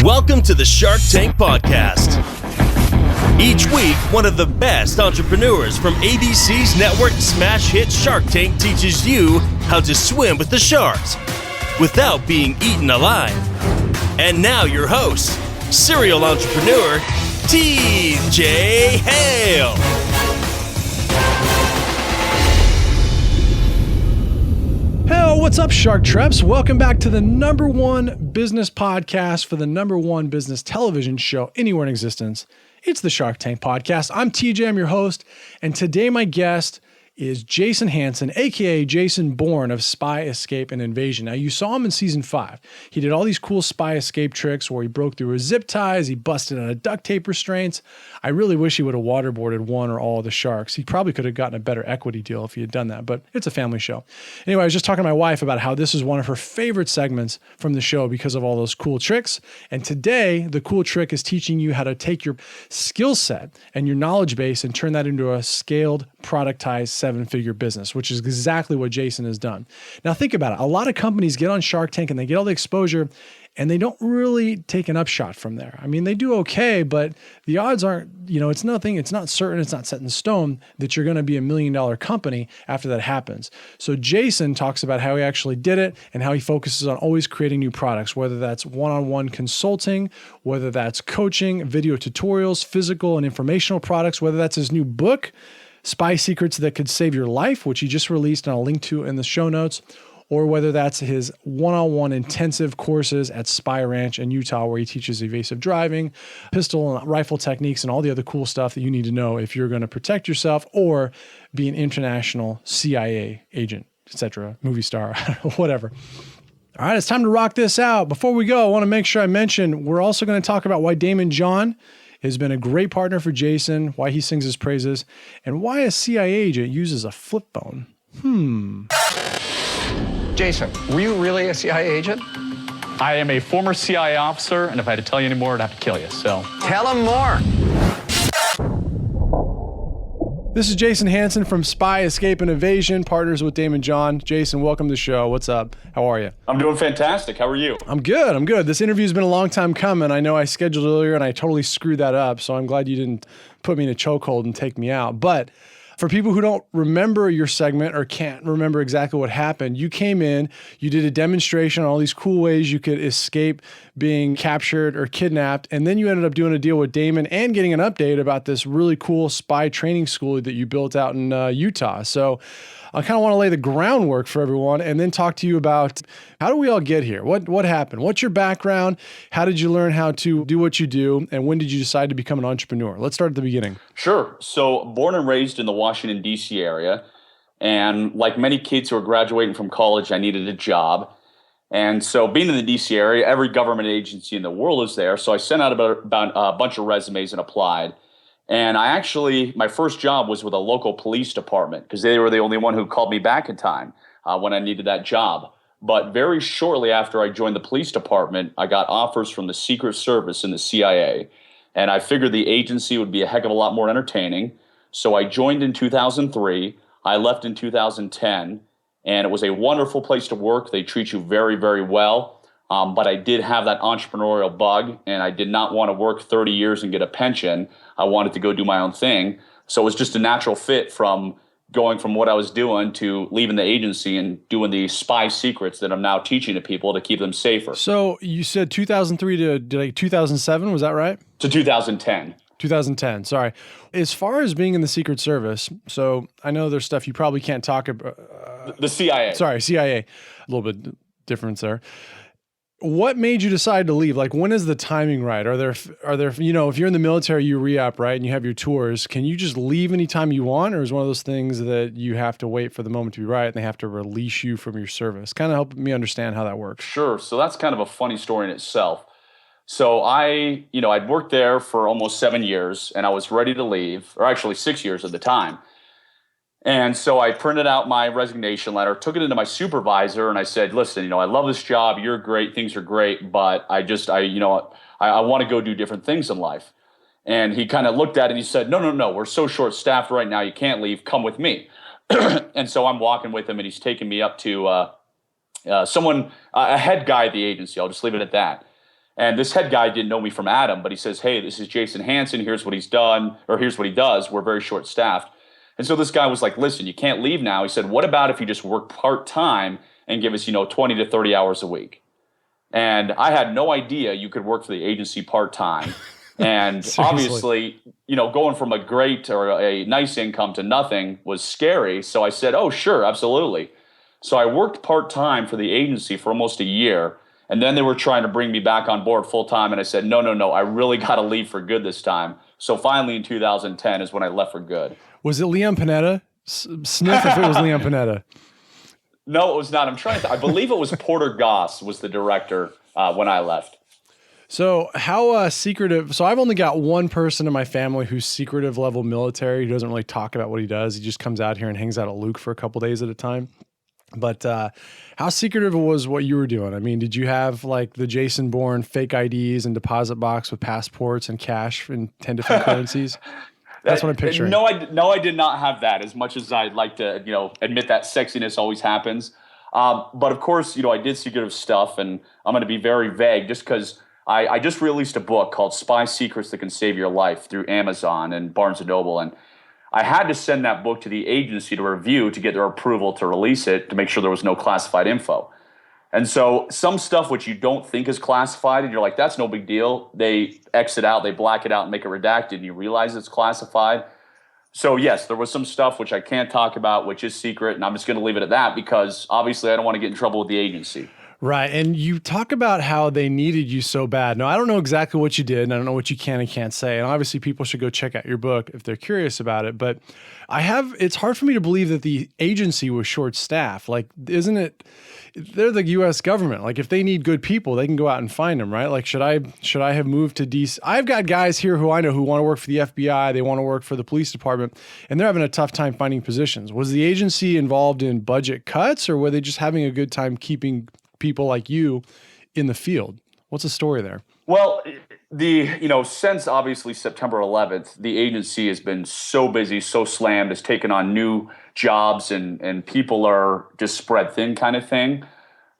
Welcome to the Shark Tank Podcast. Each week, one of the best entrepreneurs from ABC's network smash hit Shark Tank teaches you how to swim with the sharks without being eaten alive. And now your host, serial entrepreneur, TJ Hale. Hey, what's up, Shark Treps? Welcome back to the number one business podcast for the number one business television show anywhere in existence. It's the Shark Tank Podcast. I'm TJ, I'm your host, and today my guest is Jason Hanson, aka Jason Bourne of Spy, Escape, and Evasion. Now, you saw him in season 5. He did all these cool spy escape tricks where he broke through his zip ties, he busted out of duct tape restraints. I really wish he would have waterboarded one or all of the sharks. He probably could have gotten a better equity deal if he had done that, but it's a family show. Anyway, I was just talking to my wife about how this is one of her favorite segments from the show because of all those cool tricks. And today, the cool trick is teaching you how to take your skill set and your knowledge base and turn that into a scaled, productized, 7-figure business, which is exactly what Jason has done. Now think about it. A lot of companies get on Shark Tank and they get all the exposure and they don't really take an upshot from there. I mean, they do okay, but the odds aren't, it's nothing. It's not certain. It's not set in stone that you're going to be $1 million company after that happens. So Jason talks about how he actually did it and how he focuses on always creating new products, whether that's one-on-one consulting, whether that's coaching, video tutorials, physical and informational products, whether that's his new book, Spy Secrets That Could Save Your Life, which he just released and I'll link to in the show notes, or whether that's his one-on-one intensive courses at Spy Ranch in Utah, where he teaches evasive driving, pistol and rifle techniques, and all the other cool stuff that you need to know if you're going to protect yourself or be an international CIA agent, etc., movie star, whatever. All right, it's time to rock this out. Before we go, I want to make sure I mention we're also going to talk about why Daymond John has been a great partner for Jason, why he sings his praises, and why a CIA agent uses a flip phone. Jason, were you really a CIA agent? I am a former CIA officer, and if I had to tell you any more, I'd have to kill you, so. Tell him more. This is Jason Hanson from Spy, Escape, and Evasion, partners with Daymond John. Jason, welcome to the show. What's up? How are you? I'm doing fantastic. How are you? I'm good. This interview's been a long time coming. I know I scheduled earlier, and I totally screwed that up, so I'm glad you didn't put me in a chokehold and take me out. But for people who don't remember your segment or can't remember exactly what happened, you came in, you did a demonstration on all these cool ways you could escape being captured or kidnapped, and then you ended up doing a deal with Daymond and getting an update about this really cool spy training school that you built out in Utah. So I kind of want to lay the groundwork for everyone and then talk to you about how do we all get here? What happened? What's your background? How did you learn how to do what you do? And when did you decide to become an entrepreneur? Let's start at the beginning. Sure. So born and raised in the Washington, D.C. area. And like many kids who are graduating from college, I needed a job. And so being in the D.C. area, every government agency in the world is there. So I sent out about a bunch of resumes and applied. And my first job was with a local police department because they were the only one who called me back in time when I needed that job. But very shortly after I joined the police department, I got offers from the Secret Service and the CIA. And I figured the agency would be a heck of a lot more entertaining. So I joined in 2003. I left in 2010. And it was a wonderful place to work. They treat you very, very well. But I did have that entrepreneurial bug, and I did not want to work 30 years and get a pension. I wanted to go do my own thing. So it was just a natural fit from going from what I was doing to leaving the agency and doing the spy secrets that I'm now teaching to people to keep them safer. So you said 2003 to 2007, was that right? To 2010. 2010, sorry. As far as being in the Secret Service, so I know there's stuff you probably can't talk about. The CIA. Sorry, CIA. A little bit difference there. What made you decide to leave? Like, when is the timing right? Are there, if you're in the military, you re-up, right? And you have your tours. Can you just leave anytime you want? Or is one of those things that you have to wait for the moment to be right and they have to release you from your service? Kind of help me understand how that works. Sure. So that's kind of a funny story in itself. So I'd worked there for almost 7 years and I was ready to leave, or actually 6 years at the time. And so I printed out my resignation letter, took it into my supervisor, and I said, listen, I love this job. You're great. Things are great. But I want to go do different things in life. And he kind of looked at it and he said, no. We're so short-staffed right now. You can't leave. Come with me. And so I'm walking with him and he's taking me up to a head guy at the agency. I'll just leave it at that. And this head guy didn't know me from Adam, but he says, hey, this is Jason Hanson. Here's what he's done, or here's what he does. We're very short staffed. And so this guy was like, listen, you can't leave now. He said, what about if you just work part-time and give us, 20 to 30 hours a week? And I had no idea you could work for the agency part-time. And obviously, going from a great or a nice income to nothing was scary. So I said, oh, sure, absolutely. So I worked part-time for the agency for almost a year. And then they were trying to bring me back on board full-time. And I said, no, I really got to leave for good this time. So finally in 2010 is when I left for good. Was it Leon Panetta? Sniff if it was Leon Panetta. No, it was not. I believe it was Porter Goss was the director when I left. So how secretive? So I've only got one person in my family who's secretive level military. He doesn't really talk about what he does. He just comes out here and hangs out at Luke for a couple days at a time. But how secretive was what you were doing? I mean, did you have like the Jason Bourne fake IDs and deposit box with passports and cash in 10 different currencies? That's what I'm picturing. No, I did not have that. As much as I'd like to, admit that sexiness always happens. But of course, I did secretive stuff, and I'm going to be very vague just because I just released a book called Spy Secrets That Can Save Your Life through Amazon and Barnes & Noble. And I had to send that book to the agency to review to get their approval to release it to make sure there was no classified info. And so some stuff which you don't think is classified and you're like, that's no big deal. They X it out, they black it out and make it redacted and you realize it's classified. So yes, there was some stuff which I can't talk about, which is secret. And I'm just going to leave it at that because obviously I don't want to get in trouble with the agency. Right. And you talk about how they needed you so bad. Now, I don't know exactly what you did, and I don't know what you can and can't say. And obviously people should go check out your book if they're curious about it. But it's hard for me to believe that the agency was short staffed. Like, isn't it, they're the US government. Like if they need good people, they can go out and find them, right? Like, should I have moved to DC? I've got guys here who I know who want to work for the FBI. They want to work for the police department, and they're having a tough time finding positions. Was the agency involved in budget cuts, or were they just having a good time keeping people like you in the field? What's the story there? Well, since obviously September 11th, the agency has been so busy, so slammed, has taken on new jobs and people are just spread thin kind of thing.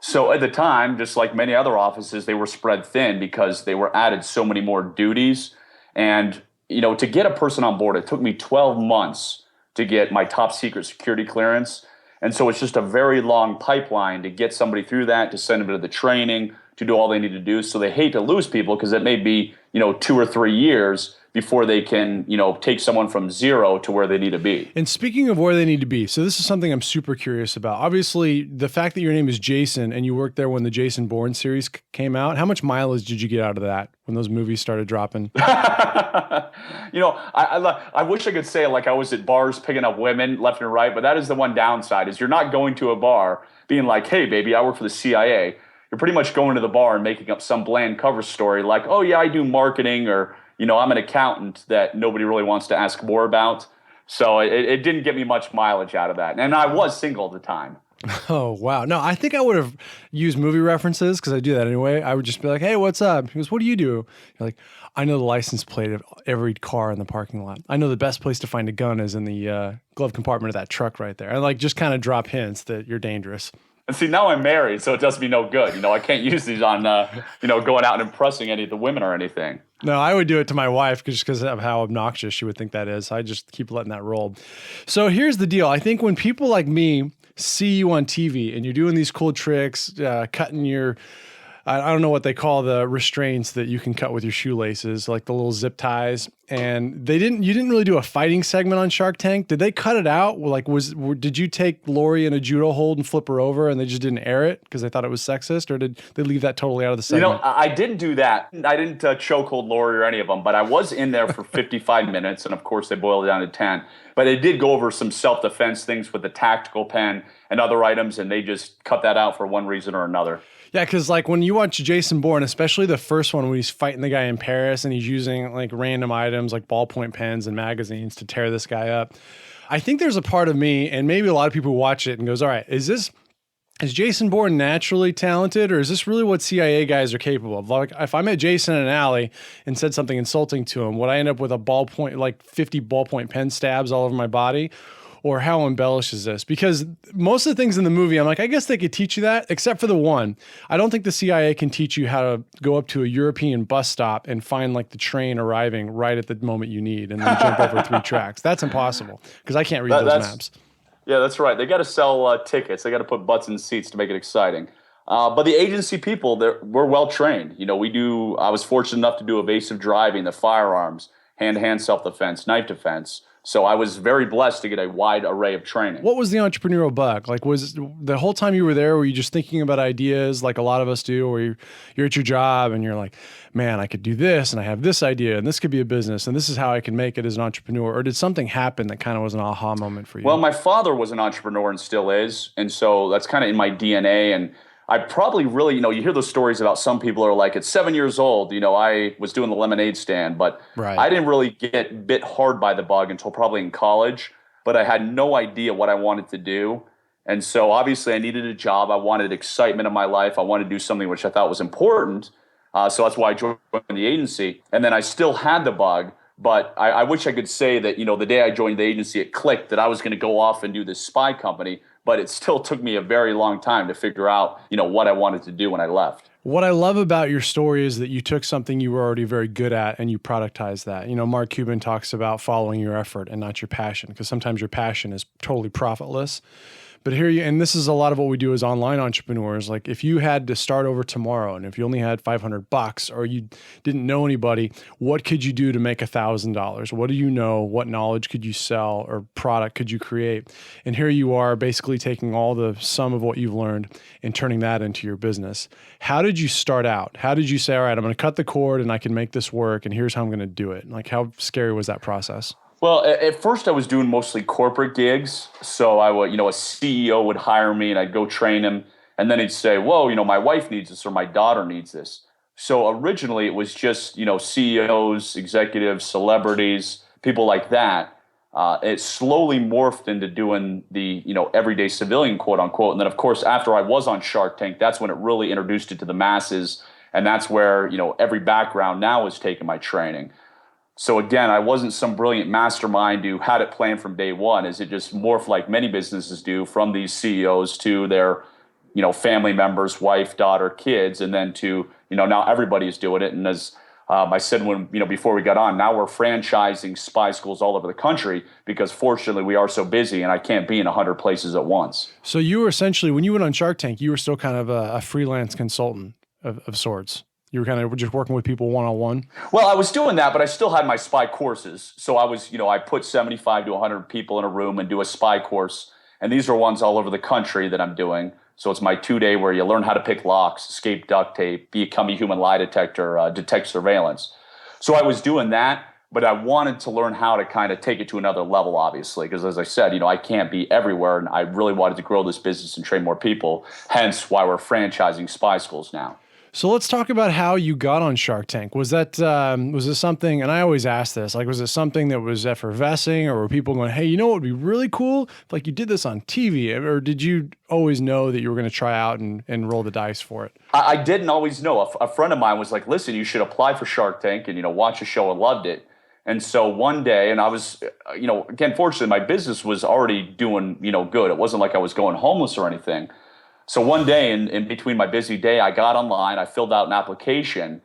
So at the time, just like many other offices, they were spread thin because they were added so many more duties. And, to get a person on board, it took me 12 months to get my top secret security clearance. And so it's just a very long pipeline to get somebody through that, to send them to the training, to do all they need to do. So they hate to lose people because it may be, 2 or 3 years before they can, take someone from zero to where they need to be. And speaking of where they need to be, so this is something I'm super curious about. Obviously, the fact that your name is Jason and you worked there when the Jason Bourne series came out, how much mileage did you get out of that when those movies started dropping? I wish I could say like I was at bars picking up women left and right, but that is the one downside is you're not going to a bar being like, hey, baby, I work for the CIA. You're pretty much going to the bar and making up some bland cover story like, oh, yeah, I do marketing, or, I'm an accountant that nobody really wants to ask more about. So it didn't get me much mileage out of that. And I was single at the time. Oh, wow. No, I think I would have used movie references because I do that anyway. I would just be like, hey, what's up? He goes, what do you do? You're like, I know the license plate of every car in the parking lot. I know the best place to find a gun is in the glove compartment of that truck right there. And like just kind of drop hints that you're dangerous. And see, now I'm married, so it does me no good. I can't use these on, going out and impressing any of the women or anything. No, I would do it to my wife just because of how obnoxious she would think that is. I just keep letting that roll. So here's the deal. I think when people like me see you on TV and you're doing these cool tricks, cutting your, I don't know what they call the restraints that you can cut with your shoelaces, like the little zip ties. And you didn't really do a fighting segment on Shark Tank. Did they cut it out? Like, did you take Lori in a judo hold and flip her over and they just didn't air it because they thought it was sexist, or did they leave that totally out of the segment? I didn't do that. I didn't chokehold Lori or any of them, but I was in there for 55 minutes. And of course they boiled it down to 10, but they did go over some self-defense things with the tactical pen and other items. And they just cut that out for one reason or another. Yeah, because like when you watch Jason Bourne, especially the first one when he's fighting the guy in Paris and he's using like random items like ballpoint pens and magazines to tear this guy up, I think there's a part of me, and maybe a lot of people who watch it and goes, all right, is Jason Bourne naturally talented, or is this really what CIA guys are capable of? Like if I met Jason in an alley and said something insulting to him, would I end up with a ballpoint, like 50 ballpoint pen stabs all over my body? Or how embellished is this? Because most of the things in the movie, I'm like, I guess they could teach you that, except for the one. I don't think the CIA can teach you how to go up to a European bus stop and find like the train arriving right at the moment you need and then jump over 3 tracks. That's impossible because I can't read those maps. Yeah, that's right. They got to sell tickets. They got to put butts in seats to make it exciting. But the agency people, we're well trained. You know, I was fortunate enough to do evasive driving, the firearms, hand-to-hand self-defense, knife defense. So I was very blessed to get a wide array of training. What was the entrepreneurial bug? Like, was the whole time you were there, were you just thinking about ideas like a lot of us do, or you're at your job and you're like, man, I could do this and I have this idea and this could be a business and this is how I can make it as an entrepreneur? Or did something happen that kind of was an aha moment for you? Well, my father was an entrepreneur and still is. And so that's kind of in my DNA. And I probably really, you hear those stories about some people are like, at 7 years old, I was doing the lemonade stand, but right. I didn't really get bit hard by the bug until probably in college, but I had no idea what I wanted to do. And so obviously I needed a job. I wanted excitement in my life. I wanted to do something which I thought was important. So that's why I joined the agency. And then I still had the bug, but I wish I could say that, the day I joined the agency, it clicked that I was going to go off and do this spy company. But it still took me a very long time to figure out, what I wanted to do when I left. What I love about your story is that you took something you were already very good at and you productized that. Mark Cuban talks about following your effort and not your passion, because sometimes your passion is totally profitless. But and this is a lot of what we do as online entrepreneurs. Like if you had to start over tomorrow and if you only had $500 or you didn't know anybody, what could you do to make $1,000? What do you know? What knowledge could you sell or product could you create? And here you are basically taking all the sum of what you've learned and turning that into your business. How did you start out? How did you say, all right, I'm going to cut the cord and I can make this work and here's how I'm going to do it? Like how scary was that process? Well, at first I was doing mostly corporate gigs. So I would, a CEO would hire me and I'd go train him. And then he'd say, whoa, my wife needs this or my daughter needs this. So originally it was just, CEOs, executives, celebrities, people like that. It slowly morphed into doing the, everyday civilian, quote unquote. And then, of course, after I was on Shark Tank, that's when it really introduced it to the masses. And that's where, every background now is taking my training. So again, I wasn't some brilliant mastermind who had it planned from day one. As it just morphed like many businesses do from these CEOs to their, family members, wife, daughter, kids, and then to, now everybody's doing it. And as I said when, before we got on, now we're franchising spy schools all over the country because fortunately we are so busy and I can't be in 100 places at once. So you were essentially, when you went on Shark Tank, you were still kind of a freelance consultant of sorts. You were kind of just working with people one-on-one? Well, I was doing that, but I still had my spy courses. So I was, I put 75 to 100 people in a room and do a spy course. And these are ones all over the country that I'm doing. So it's my 2-day where you learn how to pick locks, escape duct tape, become a human lie detector, detect surveillance. So I was doing that, but I wanted to learn how to kind of take it to another level, obviously, because as I said, I can't be everywhere. And I really wanted to grow this business and train more people, hence why we're franchising spy schools now. So let's talk about how you got on Shark Tank. Was that was this something, and I always ask this, like was it something that was effervescing or were people going, hey, what would be really cool if like you did this on TV? Or did you always know that you were going to try out and roll the dice for it? I didn't always know. A friend of mine was like, listen, you should apply for Shark Tank and, watch a show and loved it. And so one day, and I was, again, fortunately, my business was already doing, good. It wasn't like I was going homeless or anything. So one day in between my busy day, I got online, I filled out an application.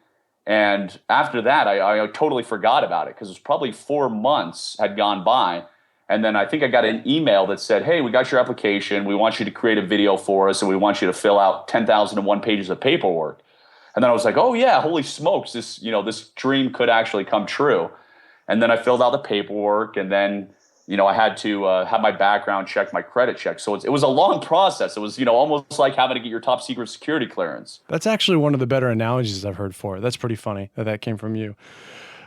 And after that, I totally forgot about it because it was probably 4 months had gone by. And then I think I got an email that said, hey, we got your application. We want you to create a video for us and we want you to fill out 10,001 pages of paperwork. And then I was like, oh yeah, holy smokes, this dream could actually come true. And then I filled out the paperwork and then I had to have my background checked, my credit checked. So it was a long process. It was, almost like having to get your top secret security clearance. That's actually one of the better analogies I've heard for it. That's pretty funny that came from you.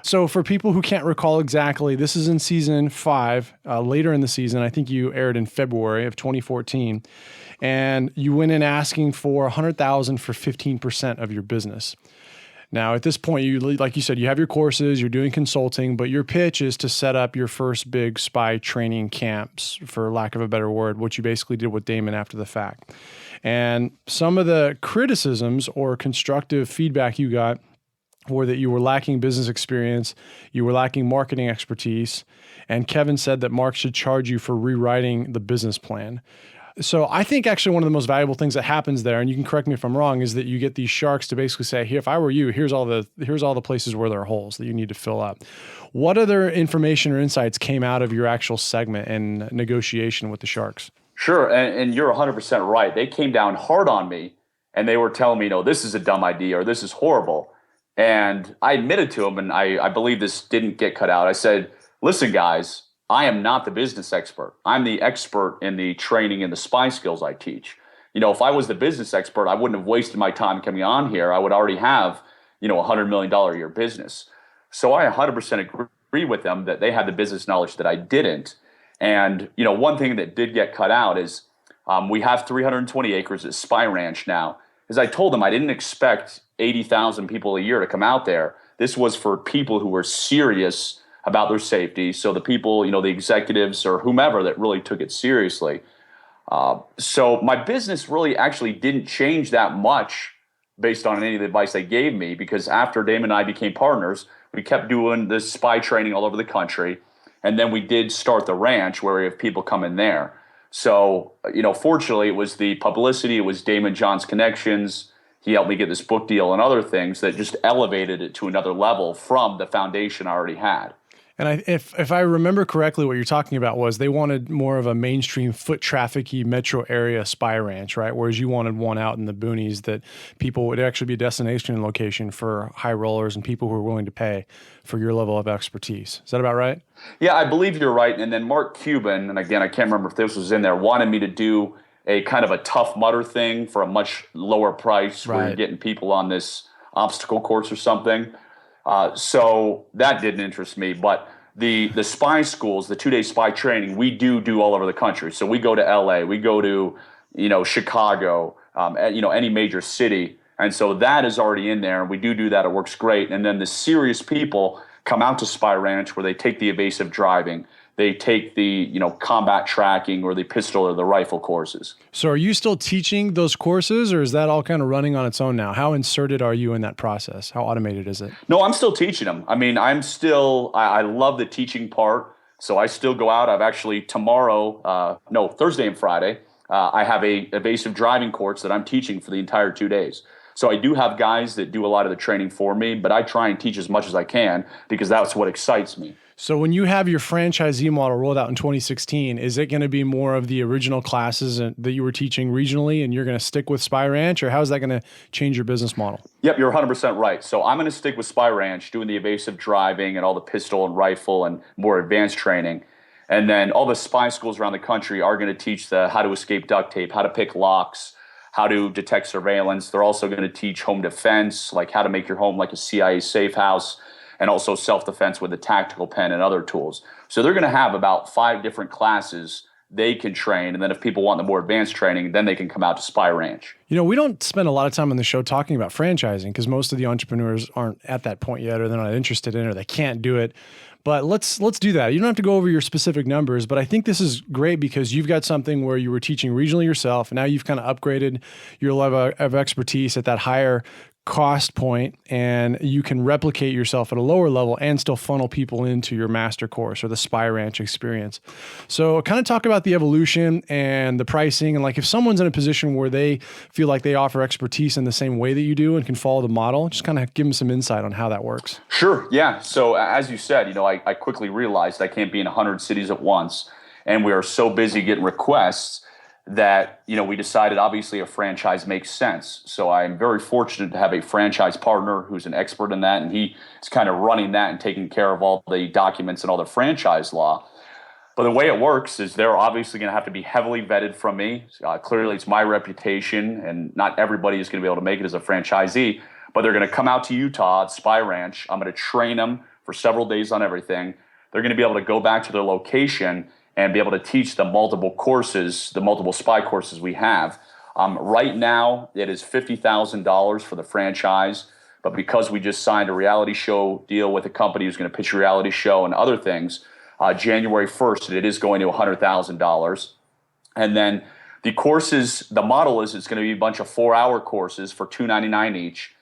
So for people who can't recall exactly, this is in season 5, later in the season. I think you aired in February of 2014. And you went in asking for $100,000 for 15% of your business. Now, at this point, like you said, you have your courses, you're doing consulting, but your pitch is to set up your first big spy training camps, for lack of a better word, which you basically did with Daymond after the fact. And some of the criticisms or constructive feedback you got were that you were lacking business experience, you were lacking marketing expertise, and Kevin said that Mark should charge you for rewriting the business plan. So I think actually one of the most valuable things that happens there, and you can correct me if I'm wrong, is that you get these sharks to basically say, "Here, if I were you, here's all the places where there are holes that you need to fill up." What other information or insights came out of your actual segment and negotiation with the sharks? Sure, and you're 100% right. They came down hard on me, and they were telling me, "No, this is a dumb idea," or "This is horrible." And I admitted to them, and I believe this didn't get cut out. I said, "Listen, guys, I am not the business expert. I'm the expert in the training and the spy skills I teach. If I was the business expert, I wouldn't have wasted my time coming on here. I would already have, a $100 million a year business." So I 100% agree with them that they had the business knowledge that I didn't. And, one thing that did get cut out is we have 320 acres at Spy Ranch now. As I told them, I didn't expect 80,000 people a year to come out there. This was for people who were serious about their safety. So the people, the executives or whomever that really took it seriously. So my business really actually didn't change that much based on any of the advice they gave me, because after Daymond and I became partners, we kept doing this spy training all over the country. And then we did start the ranch where we have people come in there. So, fortunately, it was the publicity, it was Daymond John's connections. He helped me get this book deal and other things that just elevated it to another level from the foundation I already had. And if I remember correctly, what you're talking about was they wanted more of a mainstream foot traffic-y metro area spy ranch, right? Whereas you wanted one out in the boonies that people would actually be a destination location for high rollers and people who are willing to pay for your level of expertise. Is that about right? Yeah, I believe you're right. And then Mark Cuban, and again, I can't remember if this was in there, wanted me to do a kind of a Tough Mudder thing for a much lower price, where you're getting people on this obstacle course or something. So that didn't interest me. But the spy schools, the 2-day spy training, we do all over the country. So we go to LA, we go to, Chicago, any major city. And so that is already in there. And we do that. It works great. And then the serious people come out to Spy Ranch where they take the evasive driving. They take the, combat tracking or the pistol or the rifle courses. So are you still teaching those courses, or is that all kind of running on its own now? How inserted are you in that process? How automated is it? No, I'm still teaching them. I mean, I love the teaching part. So I still go out. I've actually Thursday and Friday, I have a evasive driving course that I'm teaching for the entire 2 days. So I do have guys that do a lot of the training for me, but I try and teach as much as I can because that's what excites me. So when you have your franchisee model rolled out in 2016, is it going to be more of the original classes that you were teaching regionally and you're going to stick with Spy Ranch, or how is that going to change your business model? Yep, you're 100% right. So I'm going to stick with Spy Ranch, doing the evasive driving and all the pistol and rifle and more advanced training. And then all the spy schools around the country are going to teach how to escape duct tape, how to pick locks, how to detect surveillance. They're also going to teach home defense, like how to make your home like a CIA safe house, and also self-defense with a tactical pen and other tools. So they're going to have about 5 different classes they can train. And then if people want the more advanced training, then they can come out to Spy Ranch. We don't spend a lot of time on the show talking about franchising because most of the entrepreneurs aren't at that point yet, or they're not interested in it, or they can't do it. But let's do that. You don't have to go over your specific numbers, but I think this is great because you've got something where you were teaching regionally yourself. And now you've kind of upgraded your level of expertise at that higher cost point, and you can replicate yourself at a lower level and still funnel people into your master course or the Spy Ranch experience. So kind of talk about the evolution and the pricing, and like if someone's in a position where they feel like they offer expertise in the same way that you do and can follow the model, just kind of give them some insight on how that works. Sure. Yeah. So as you said, I quickly realized I can't be in 100 cities at once, and we are so busy getting requests that, we decided obviously a franchise makes sense. So I'm very fortunate to have a franchise partner who's an expert in that, and he is kind of running that and taking care of all the documents and all the franchise law. But the way it works is they're obviously going to have to be heavily vetted from me. Clearly, it's my reputation, and not everybody is going to be able to make it as a franchisee, but they're going to come out to Utah at Spy Ranch. I'm going to train them for several days on everything. They're going to be able to go back to their location and be able to teach the multiple courses, the multiple spy courses we have. Right now, it is $50,000 for the franchise, but because we just signed a reality show deal with a company who's going to pitch a reality show and other things, January 1st, it is going to $100,000. And then the courses, the model is it's going to be a bunch of 4-hour courses for $299 each.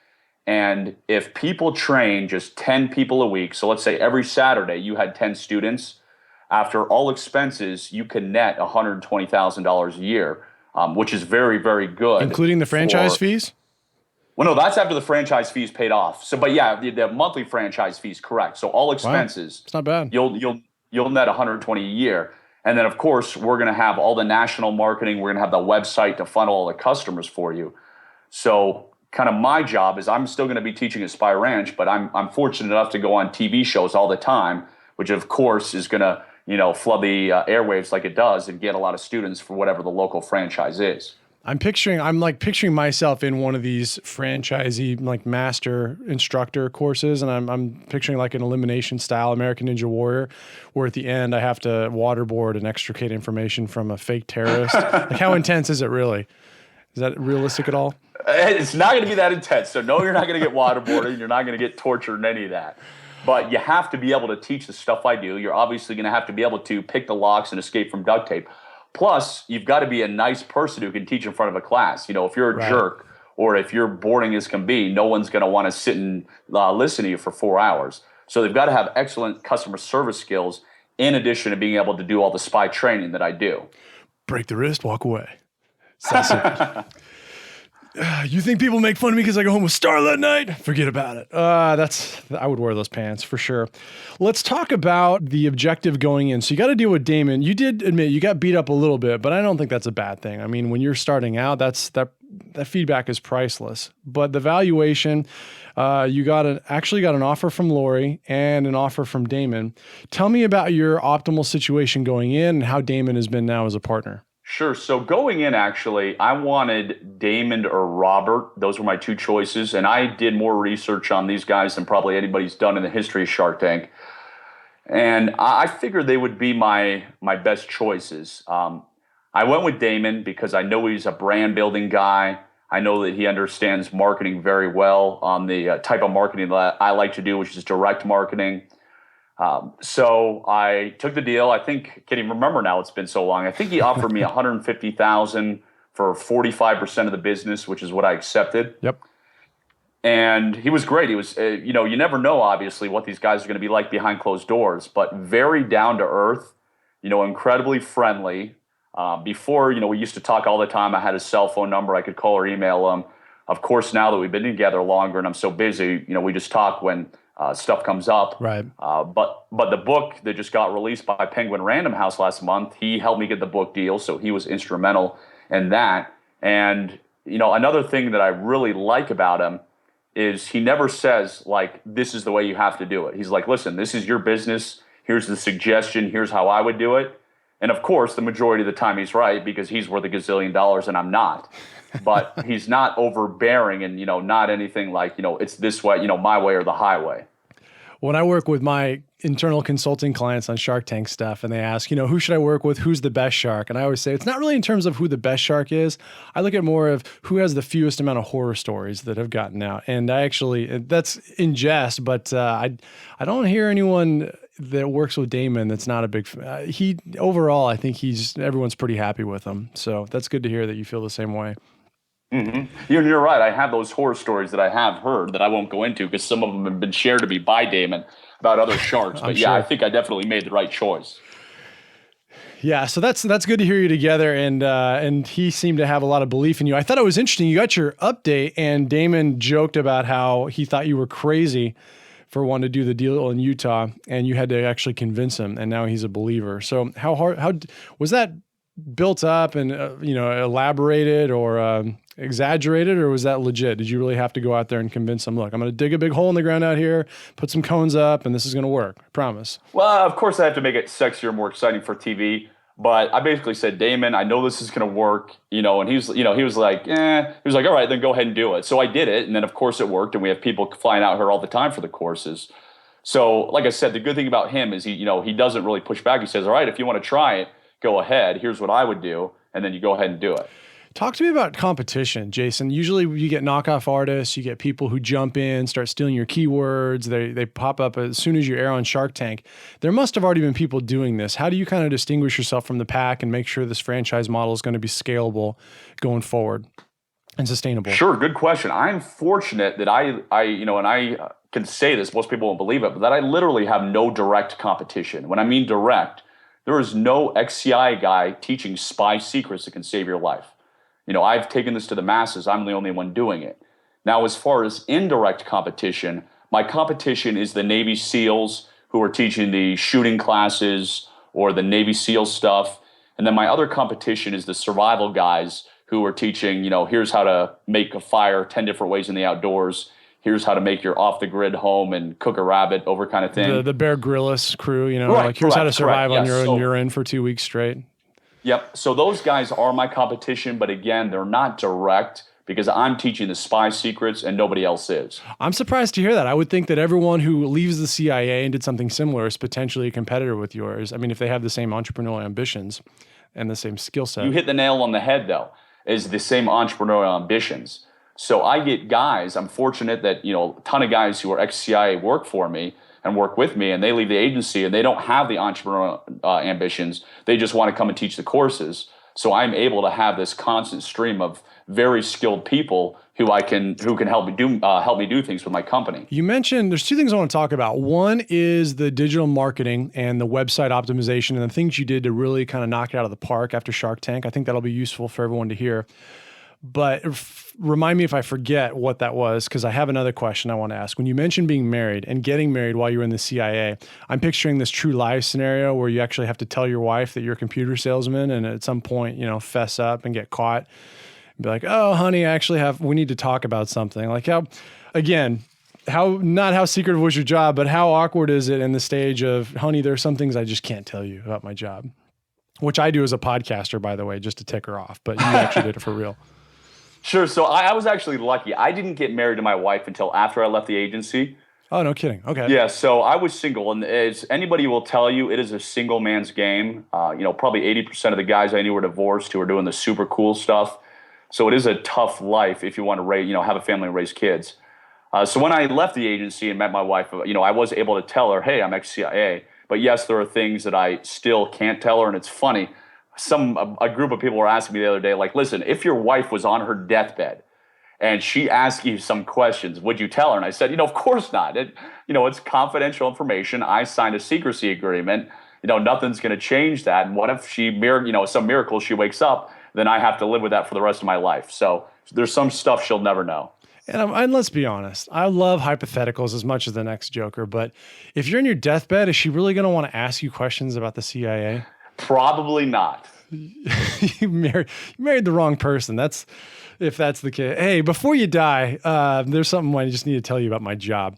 And if people train just 10 people a week, so let's say every Saturday you had 10 students, after all expenses, you can net $120,000 a year, which is very, very good. Including the franchise fees? Well, no, that's after the franchise fees paid off. So, but yeah, the monthly franchise fees, correct. So all expenses, it's not bad. You'll net 120 a year. And then of course, we're going to have all the national marketing. We're going to have the website to funnel all the customers for you. So kind of my job is I'm still going to be teaching at Spy Ranch, but I'm fortunate enough to go on TV shows all the time, which of course is going to, flood the airwaves like it does and get a lot of students for whatever the local franchise is. I'm picturing myself in one of these franchisee like master instructor courses, and I'm picturing like an elimination style American Ninja Warrior, where at the end I have to waterboard and extricate information from a fake terrorist. Like, how intense is it really? Is that realistic at all? It's not going to be that intense. So no, you're not going to get waterboarded. You're not going to get tortured and any of that. But you have to be able to teach the stuff I do. You're obviously going to have to be able to pick the locks and escape from duct tape. Plus, you've got to be a nice person who can teach in front of a class. If you're a jerk or if you're boring as can be, no one's going to want to sit and listen to you for 4 hours. So they've got to have excellent customer service skills in addition to being able to do all the spy training that I do. Break the wrist, walk away. You think people make fun of me because I go home with Starla at night? Forget about it. I would wear those pants for sure. Let's talk about the objective going in. So you got to deal with Daymond. You did admit you got beat up a little bit, but I don't think that's a bad thing. I mean, when you're starting out, that feedback is priceless. But the valuation, you actually got an offer from Lori and an offer from Daymond. Tell me about your optimal situation going in and how Daymond has been now as a partner. Sure. So going in, actually, I wanted Daymond or Robert. Those were my two choices. And I did more research on these guys than probably anybody's done in the history of Shark Tank. And I figured they would be my best choices. I went with Daymond because I know he's a brand building guy. I know that he understands marketing very well on the type of marketing that I like to do, which is direct marketing. So I took the deal. I can't even remember now. It's been so long. I think he offered me $150,000 for 45% of the business, which is what I accepted. Yep. And he was great. He was, you never know, obviously, what these guys are going to be like behind closed doors, but very down to earth, incredibly friendly. Before, we used to talk all the time. I had his cell phone number. I could call or email him. Of course, now that we've been together longer and I'm so busy, we just talk when stuff comes up. Right. But the book that just got released by Penguin Random House last month, he helped me get the book deal, so he was instrumental in that. And another thing that I really like about him is he never says like, this is the way you have to do it. He's like, listen, this is your business. Here's the suggestion. Here's how I would do it. And of course, the majority of the time he's right because he's worth $1 gazillion and I'm not. But he's not overbearing and not anything like it's this way, my way or the highway. When I work with my internal consulting clients on Shark Tank stuff and they ask, who should I work with? Who's the best shark? And I always say, it's not really in terms of who the best shark is. I look at more of who has the fewest amount of horror stories that have gotten out. And that's in jest, but I don't hear anyone that works with Daymond that's not a big overall, I think everyone's pretty happy with him. So that's good to hear that you feel the same way. Mm-hmm. You're right. I have those horror stories that I have heard that I won't go into because some of them have been shared to me by Daymond about other sharks. But yeah, sure. I think I definitely made the right choice. Yeah, so that's good to hear you together, and he seemed to have a lot of belief in you. I thought it was interesting. You got your update, and Daymond joked about how he thought you were crazy for wanting to do the deal in Utah, and you had to actually convince him, and now he's a believer. So how was that built up and elaborated or exaggerated, or was that legit? Did you really have to go out there and convince them, look, I'm going to dig a big hole in the ground out here, put some cones up, and this is going to work? I promise. Well, of course I have to make it sexier, more exciting for TV. But I basically said, Daymond, I know this is going to work, and he was like, he was like, all right, then go ahead and do it. So I did it. And then of course it worked. And we have people flying out here all the time for the courses. So like I said, the good thing about him is he doesn't really push back. He says, all right, if you want to try it, go ahead. Here's what I would do. And then you go ahead and do it. Talk to me about competition, Jason. Usually you get knockoff artists, you get people who jump in, start stealing your keywords. They pop up as soon as you air on Shark Tank. There must have already been people doing this. How do you kind of distinguish yourself from the pack and make sure this franchise model is going to be scalable going forward? and sustainable? Sure, good question. I'm fortunate that I can say this, most people won't believe it, but that I literally have no direct competition. When I mean direct, there is no XCI guy teaching spy secrets that can save your life. I've taken this to the masses. I'm the only one doing it. Now, as far as indirect competition, my competition is the Navy SEALs who are teaching the shooting classes or the Navy SEAL stuff. And then my other competition is the survival guys who are teaching, here's how to make a fire 10 different ways in the outdoors. Here's how to make your off-the-grid home and cook a rabbit over kind of thing. The Bear Grylls crew, Right, here's how to survive on yes. your own urine for 2 weeks straight. Yep. So those guys are my competition, but again, they're not direct because I'm teaching the spy secrets and nobody else is. I'm surprised to hear that. I would think that everyone who leaves the CIA and did something similar is potentially a competitor with yours. I mean, if they have the same entrepreneurial ambitions and the same skill set. You hit the nail on the head, though, is the same entrepreneurial ambitions. So I get guys, I'm fortunate that, a ton of guys who are ex-CIA work for me and work with me, and they leave the agency and they don't have the entrepreneurial ambitions. They just want to come and teach the courses. So I'm able to have this constant stream of very skilled people who can help me do things with my company. You mentioned there's two things I want to talk about. One is the digital marketing and the website optimization and the things you did to really kind of knock it out of the park after Shark Tank. I think that'll be useful for everyone to hear. But remind me if I forget what that was, because I have another question I want to ask. When you mentioned being married and getting married while you were in the CIA, I'm picturing this true life scenario where you actually have to tell your wife that you're a computer salesman and at some point, fess up and get caught and be like, oh, honey, we need to talk about something. Like not how secretive was your job, but how awkward is it in the stage of, honey, there are some things I just can't tell you about my job, which I do as a podcaster, by the way, just to tick her off, but you actually did it for real. Sure. So I was actually lucky. I didn't get married to my wife until after I left the agency. Oh, no kidding. Okay. Yeah. So I was single, and as anybody will tell you, it is a single man's game. Probably 80% of the guys I knew were divorced who are doing the super cool stuff. So it is a tough life if you want to have a family and raise kids. So when I left the agency and met my wife, I was able to tell her, hey, I'm ex-CIA. But yes, there are things that I still can't tell her, and it's funny. A group of people were asking me the other day, like, listen, if your wife was on her deathbed and she asked you some questions, would you tell her? And I said, of course not. It's confidential information. I signed a secrecy agreement. Nothing's going to change that. And what if some miracle she wakes up, then I have to live with that for the rest of my life. So there's some stuff she'll never know. And let's be honest, I love hypotheticals as much as the next joker. But if you're in your deathbed, is she really going to want to ask you questions about the CIA? Probably not. You married the wrong person. If that's the case. Hey, before you die, there's something I just need to tell you about my job.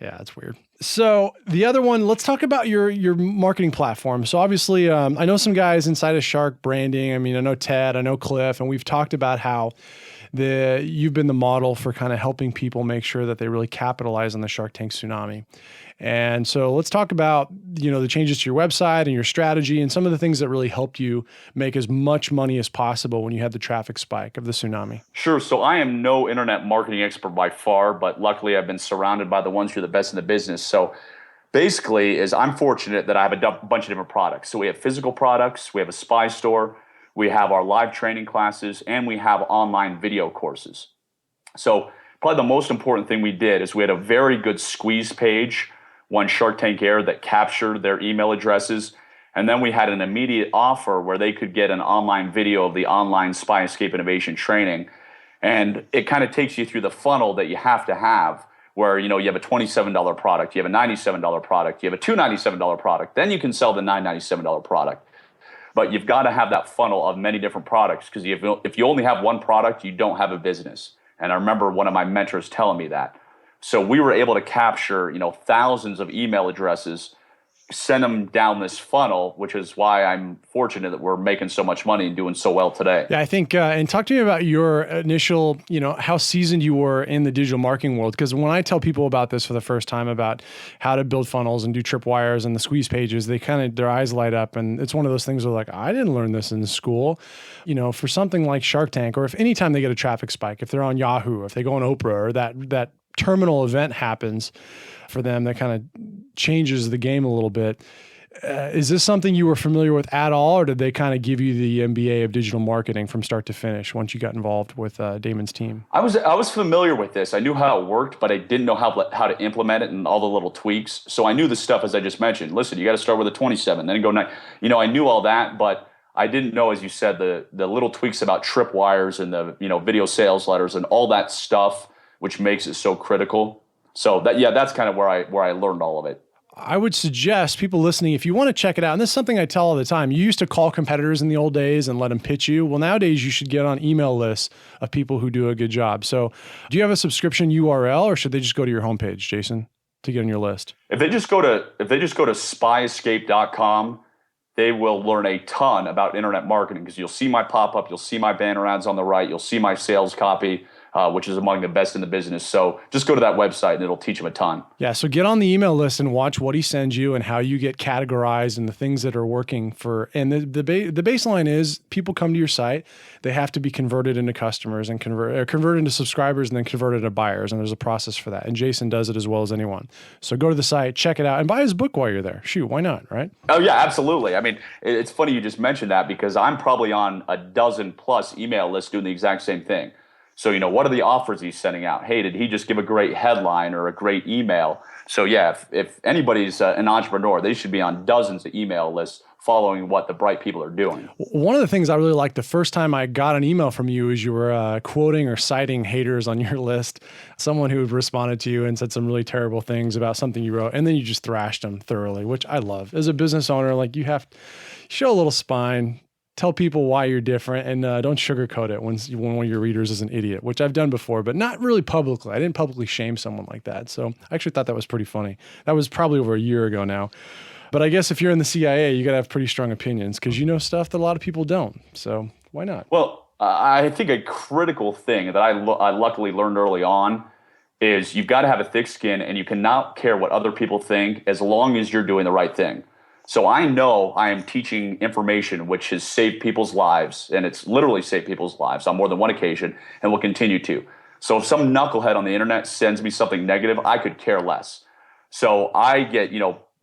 Yeah, that's weird. So the other one, let's talk about your marketing platform. So obviously, I know some guys inside of Shark branding. I mean, I know Ted, I know Cliff, and we've talked about how you've been the model for kind of helping people make sure that they really capitalize on the Shark Tank tsunami. And so let's talk about, the changes to your website and your strategy and some of the things that really helped you make as much money as possible when you had the traffic spike of the tsunami. Sure. So I am no internet marketing expert by far, but luckily I've been surrounded by the ones who are the best in the business. So basically I'm fortunate that I have a bunch of different products. So we have physical products, we have a spy store, we have our live training classes, and we have online video courses. So probably the most important thing we did is we had a very good squeeze page when Shark Tank aired that captured their email addresses. And then we had an immediate offer where they could get an online video of the online Spy Escape Innovation training. And it kind of takes you through the funnel that you have to have where, you have a $27 product, you have a $97 product, you have a $297 product, then you can sell the $997 product. But you've got to have that funnel of many different products because if you only have one product, you don't have a business. And I remember one of my mentors telling me that. So we were able to capture, thousands of email addresses, send them down this funnel, which is why I'm fortunate that we're making so much money and doing so well today. Yeah, I think, and talk to me about your initial, how seasoned you were in the digital marketing world. Because when I tell people about this for the first time, about how to build funnels and do tripwires and the squeeze pages, their eyes light up. And it's one of those things where like, I didn't learn this in school. For something like Shark Tank, or if anytime they get a traffic spike, if they're on Yahoo, if they go on Oprah, or that terminal event happens for them that kind of changes the game a little bit. Is this something you were familiar with at all, or did they kind of give you the MBA of digital marketing from start to finish once you got involved with Daymond's team? I was familiar with this. I knew how it worked, but I didn't know how to implement it and all the little tweaks. So I knew the stuff, as I just mentioned. Listen, you got to start with a 27, then go 9. I knew all that, but I didn't know, as you said, the little tweaks about tripwires and the video sales letters and all that stuff, which makes it so critical. So that's kind of where I learned all of it. I would suggest people listening, if you want to check it out, and this is something I tell all the time, you used to call competitors in the old days and let them pitch you. Well, nowadays you should get on email lists of people who do a good job. So do you have a subscription URL, or should they just go to your homepage, Jason, to get on your list? If they just go to spyescape.com, they will learn a ton about internet marketing, because you'll see my pop-up, you'll see my banner ads on the right, you'll see my sales copy, which is among the best in the business. So just go to that website and it'll teach them a ton. Yeah, so get on the email list and watch what he sends you and how you get categorized and the things that are working for. And the baseline is people come to your site, they have to be converted into customers and converted into subscribers and then converted to buyers. And there's a process for that. And Jason does it as well as anyone. So go to the site, check it out, and buy his book while you're there. Shoot, why not, right? Oh yeah, absolutely. I mean, it's funny you just mentioned that, because I'm probably on a dozen plus email lists doing the exact same thing. So, what are the offers he's sending out? Hey, did he just give a great headline or a great email? So yeah, if anybody's an entrepreneur, they should be on dozens of email lists following what the bright people are doing. One of the things I really liked the first time I got an email from you is you were quoting or citing haters on your list, someone who responded to you and said some really terrible things about something you wrote, and then you just thrashed them thoroughly, which I love. As a business owner, like, you have to show a little spine, tell people why you're different, and don't sugarcoat it when one of your readers is an idiot, which I've done before, but not really publicly. I didn't publicly shame someone like that. So I actually thought that was pretty funny. That was probably over a year ago now. But I guess if you're in the CIA, you got to have pretty strong opinions, because you know stuff that a lot of people don't. So why not? Well, I think a critical thing that I luckily learned early on is you've got to have a thick skin, and you cannot care what other people think as long as you're doing the right thing. So I know I am teaching information which has saved people's lives, and it's literally saved people's lives on more than one occasion, and will continue to. So if some knucklehead on the internet sends me something negative, I could care less. So I get,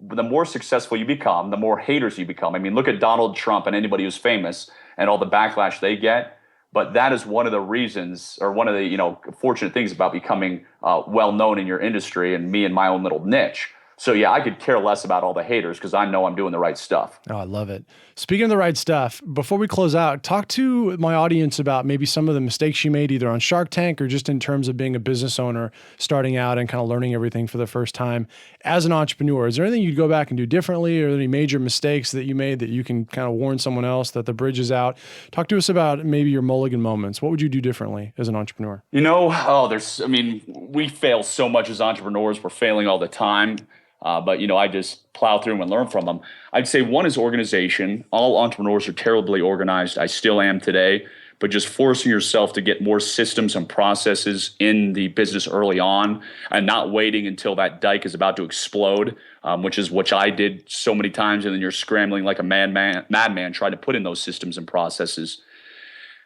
the more successful you become, the more haters you become. I mean, look at Donald Trump and anybody who's famous and all the backlash they get. But that is one of the reasons, or one of the, fortunate things about becoming well-known in your industry, and me in my own little niche. So yeah, I could care less about all the haters, because I know I'm doing the right stuff. Oh, I love it. Speaking of the right stuff, before we close out, talk to my audience about maybe some of the mistakes you made either on Shark Tank or just in terms of being a business owner, starting out and kind of learning everything for the first time as an entrepreneur. Is there anything you'd go back and do differently, or any major mistakes that you made that you can kind of warn someone else that the bridge is out? Talk to us about maybe your mulligan moments. What would you do differently as an entrepreneur? We fail so much as entrepreneurs. We're failing all the time. But I just plow through them and learn from them. I'd say one is organization. All entrepreneurs are terribly organized. I still am today, but just forcing yourself to get more systems and processes in the business early on, and not waiting until that dike is about to explode, which I did so many times. And then you're scrambling like a madman trying to put in those systems and processes.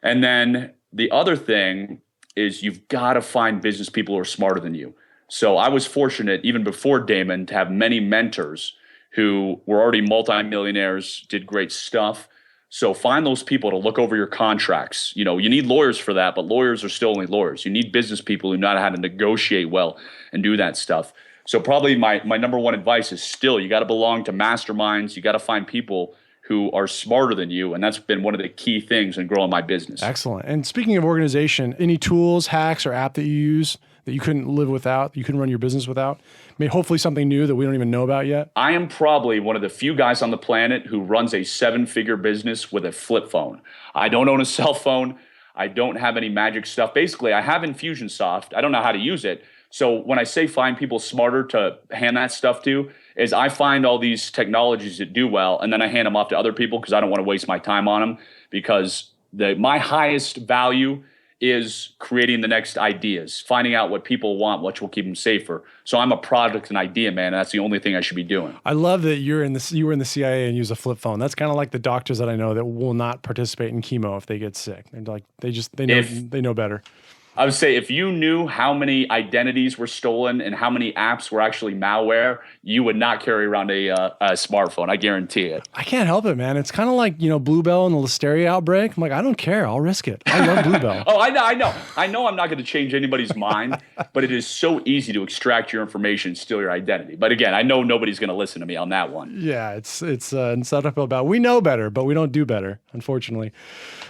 And then the other thing is you've got to find business people who are smarter than you. So I was fortunate, even before Daymond, to have many mentors who were already multimillionaires, did great stuff. So find those people to look over your contracts. You need lawyers for that, but lawyers are still only lawyers. You need business people who know how to negotiate well and do that stuff. So probably my number one advice is still, you got to belong to masterminds. You got to find people who are smarter than you. And that's been one of the key things in growing my business. Excellent. And speaking of organization, any tools, hacks, or app that you use that you couldn't live without, you couldn't run your business without? Hopefully something new that we don't even know about yet. I am probably one of the few guys on the planet who runs a 7-figure business with a flip phone. I don't own a cell phone. I don't have any magic stuff. Basically, I have Infusionsoft. I don't know how to use it. So when I say find people smarter to hand that stuff to, is I find all these technologies that do well, and then I hand them off to other people, because I don't want to waste my time on them, because my highest value is creating the next ideas, finding out what people want, which will keep them safer. So I'm a product and idea man, and that's the only thing I should be doing. I love that you were in the CIA and use a flip phone. That's kind of like the doctors that I know that will not participate in chemo if they get sick. They're like, they know better. I would say if you knew how many identities were stolen and how many apps were actually malware, you would not carry around a smartphone. I guarantee it. I can't help it, man. It's kind of like, Bluebell and the Listeria outbreak. I'm like, I don't care. I'll risk it. I love Bluebell. Oh, I know. I know I'm not going to change anybody's mind, but it is so easy to extract your information and steal your identity. But again, I know nobody's going to listen to me on that one. Yeah, it's not uphill battle. We know better, but we don't do better, unfortunately.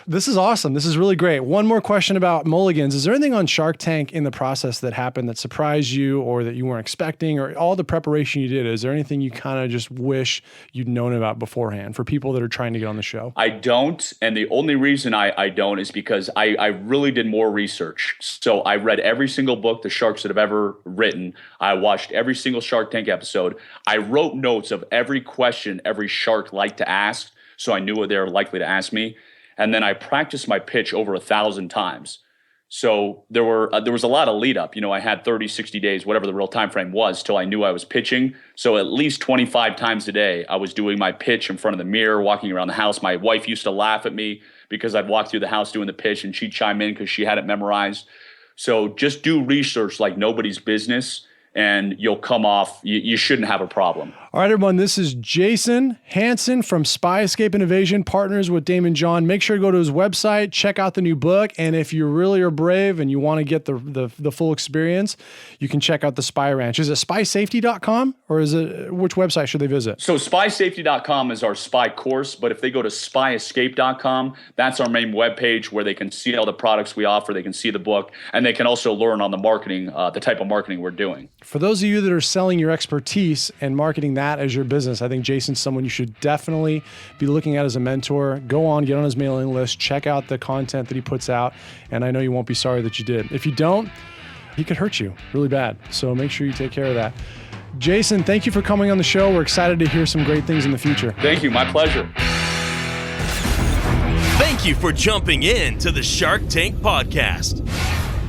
This is awesome. This is really great. One more question about mulligans. Is there anything on Shark Tank in the process that happened that surprised you or that you weren't expecting, or all the preparation you did? Is there anything you kind of just wish you'd known about beforehand for people that are trying to get on the show? I don't. And the only reason I don't is because I really did more research. So I read every single book the sharks that have ever written. I watched every single Shark Tank episode. I wrote notes of every question every shark liked to ask, so I knew what they were likely to ask me. And then I practiced my pitch over 1,000 times. So there was a lot of lead up. I had 30, 60 days, whatever the real time frame was, till I knew I was pitching. So at least 25 times a day, I was doing my pitch in front of the mirror, walking around the house. My wife used to laugh at me because I'd walk through the house doing the pitch and she'd chime in because she had it memorized. So just do research like nobody's business, and you'll come off, you shouldn't have a problem. All right, everyone, this is Jason Hanson from Spy, Escape, and Evasion, partners with Daymond John. Make sure to go to his website, check out the new book, and if you really are brave and you want to get the full experience, you can check out the Spy Ranch. Is it spysafety.com, or is it, which website should they visit? So spysafety.com is our spy course, but if they go to spyescape.com, that's our main webpage where they can see all the products we offer, they can see the book, and they can also learn on the marketing, the type of marketing we're doing. For those of you that are selling your expertise and marketing that as your business, I think Jason's someone you should definitely be looking at as a mentor. Go on, get on his mailing list, check out the content that he puts out, and I know you won't be sorry that you did. If you don't, he could hurt you really bad. So make sure you take care of that. Jason, thank you for coming on the show. We're excited to hear some great things in the future. Thank you. My pleasure. Thank you for jumping in to the Shark Tank podcast.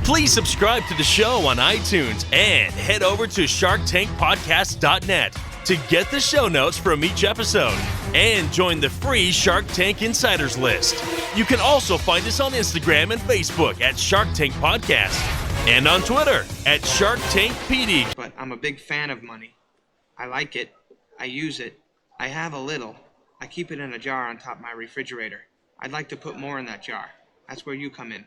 Please subscribe to the show on iTunes and head over to sharktankpodcast.net to get the show notes from each episode and join the free Shark Tank Insiders list. You can also find us on Instagram and Facebook at Shark Tank Podcast and on Twitter at Shark Tank PD. But I'm a big fan of money. I like it. I use it. I have a little. I keep it in a jar on top of my refrigerator. I'd like to put more in that jar. That's where you come in.